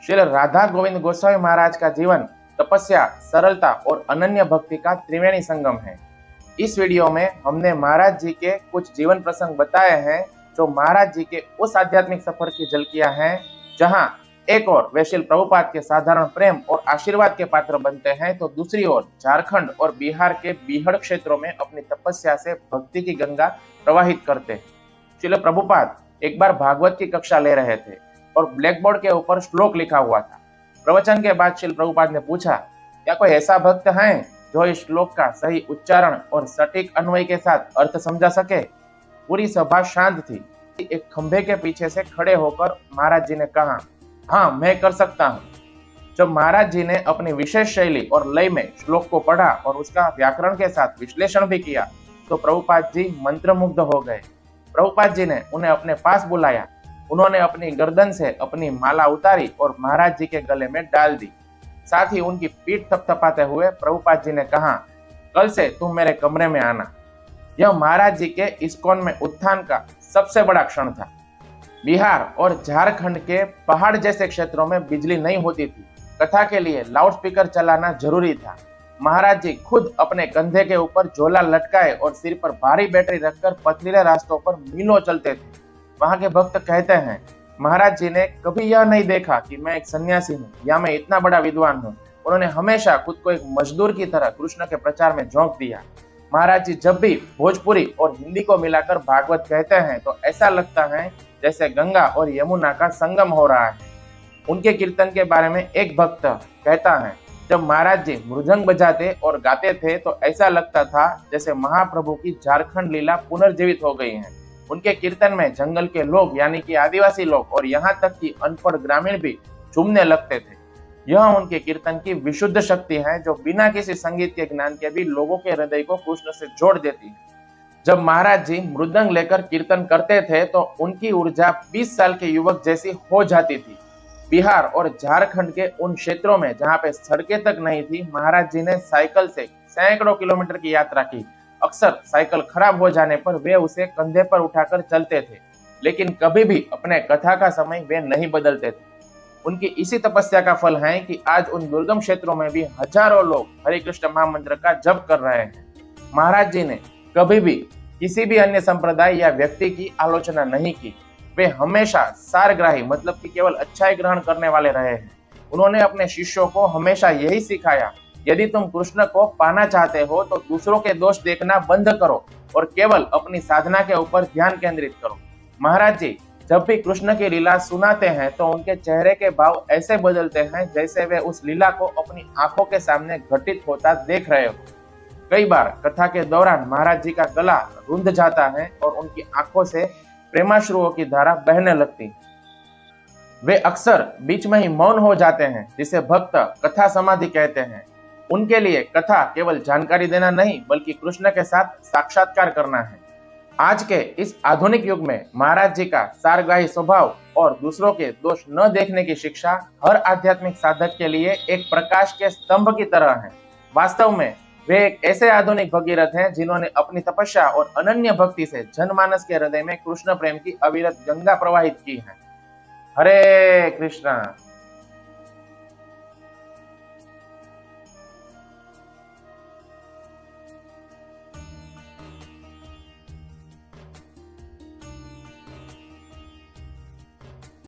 श्री राधा गोविंद गोस्वामी महाराज का जीवन तपस्या, सरलता और अनन्य भक्ति का त्रिवेणी संगम है। इस वीडियो में हमने महाराज जी के कुछ जीवन प्रसंग बताए हैं जो महाराज जी के उस आध्यात्मिक सफर की झलकियां हैं जहां एक और वे श्रील प्रभुपाद के साधारण प्रेम और आशीर्वाद के पात्र बनते हैं, तो दूसरी ओर झारखंड और बिहार के बीहड़ क्षेत्रों में अपनी तपस्या से भक्ति की गंगा प्रवाहित करते हैं। श्रील प्रभुपाद एक बार भागवत की कक्षा ले रहे थे और ब्लैक बोर्ड के ऊपर श्लोक लिखा हुआ था। प्रवचन के बाद श्रील प्रभुपाद ने पूछा, क्या कोई ऐसा भक्त है जो इस श्लोक का सही उच्चारण और सटीक अन्वय के साथ अर्थ समझा सके? पूरी सभा शांत थी। एक खंभे के पीछे से खड़े होकर महाराज जी ने कहा, हाँ मैं कर सकता हूँ। जब महाराज जी ने अपनी विशेष शैली और लय में श्लोक को पढ़ा और उसका व्याकरण के साथ विश्लेषण भी किया तो प्रभुपाद जी मंत्रमुग्ध हो गए। प्रभुपाद जी ने उन्हें अपने पास बुलाया। उन्होंने अपनी गर्दन से अपनी माला उतारी और महाराज जी के गले में डाल दी। साथ ही उनकी पीठ थपथपाते हुए प्रभुपाद जी ने कहा, कल से तुम मेरे कमरे में आना। यह महाराज जी के इस्कॉन में उत्थान का सबसे बड़ा क्षण था। बिहार और झारखंड के पहाड़ जैसे क्षेत्रों में बिजली नहीं होती थी। कथा के लिए लाउडस्पीकर चलाना जरूरी था। महाराज जी खुद अपने कंधे के ऊपर झोला लटकाए और सिर पर भारी बैटरी रखकर पथरीले रास्तों पर मीलों चलते थे। वहां के भक्त कहते हैं, महाराज जी ने कभी यह नहीं देखा कि मैं एक सन्यासी हूँ या मैं इतना बड़ा विद्वान हूँ। उन्होंने हमेशा खुद को एक मजदूर की तरह कृष्ण के प्रचार में झोंक दिया। महाराज जी जब भी भोजपुरी और हिंदी को मिलाकर भागवत कहते हैं तो ऐसा लगता है जैसे गंगा और यमुना का संगम हो रहा है। उनके कीर्तन के बारे में एक भक्त कहता है, जब महाराज जी मृदंग बजाते और गाते थे तो ऐसा लगता था जैसे महाप्रभु की झारखंड लीला पुनर्जीवित हो गई है। उनके कीर्तन में जंगल के लोग यानी कि आदिवासी लोग और यहाँ तक कि अनपढ़ ग्रामीण भी झूमने लगते थे। यह उनके कीर्तन की विशुद्ध शक्ति है जो बिना किसी संगीत के ज्ञान के भी लोगों के हृदय को कृष्ण से जोड़ देती है। जब महाराज जी मृदंग लेकर कीर्तन करते थे तो उनकी ऊर्जा 20 साल के युवक जैसी हो जाती थी। बिहार और झारखंड के उन क्षेत्रों में जहाँ पे सड़कें तक नहीं थी, महाराज जी ने साइकिल से सैकड़ों किलोमीटर की यात्रा की। अक्सर साइकिल खराब हो जाने पर वे उसे कंधे पर उठाकर चलते थे, लेकिन कभी भी अपने कथा का समय वे नहीं बदलते थे। उनकी इसी तपस्या का फल है कि आज उन दुर्गम क्षेत्रों में भी हजारों लोग हरे कृष्ण महामंत्र का जप कर रहे हैं। महाराज जी ने कभी भी किसी भी अन्य संप्रदाय या व्यक्ति की आलोचना नहीं की। वे हमेशा सारग्राही मतलब कि केवल अच्छाई ग्रहण करने वाले रहे हैं। उन्होंने अपने शिष्यों को हमेशा यही सिखाया, यदि तुम कृष्ण को पाना चाहते हो तो दूसरों के दोष देखना बंद करो और केवल अपनी साधना के ऊपर ध्यान केंद्रित करो। महाराज जी जब भी कृष्ण की लीला सुनाते हैं तो उनके चेहरे के भाव ऐसे बदलते हैं जैसे वे उस लीला को अपनी आंखों के सामने घटित होता देख रहे हो। कई बार कथा के दौरान महाराज जी का गला रुंध जाता है और उनकी आंखों से प्रेमाश्रुओं की धारा बहने लगती है। वे अक्सर बीच में ही मौन हो जाते हैं, जिसे भक्त कथा समाधि कहते हैं। उनके लिए कथा केवल जानकारी देना नहीं बल्कि कृष्ण के साथ साक्षात्कार करना है। आज के इस आधुनिक युग में महाराज जी का सारग्राही स्वभाव और दूसरों के दोष न देखने की शिक्षा हर आध्यात्मिक साधक के लिए एक प्रकाश के स्तंभ की तरह है। वास्तव में वे एक ऐसे आधुनिक भगीरथ हैं जिन्होंने अपनी तपस्या और अनन्य भक्ति से जनमानस के हृदय में कृष्ण प्रेम की अविरत गंगा प्रवाहित की है। हरे कृष्णा।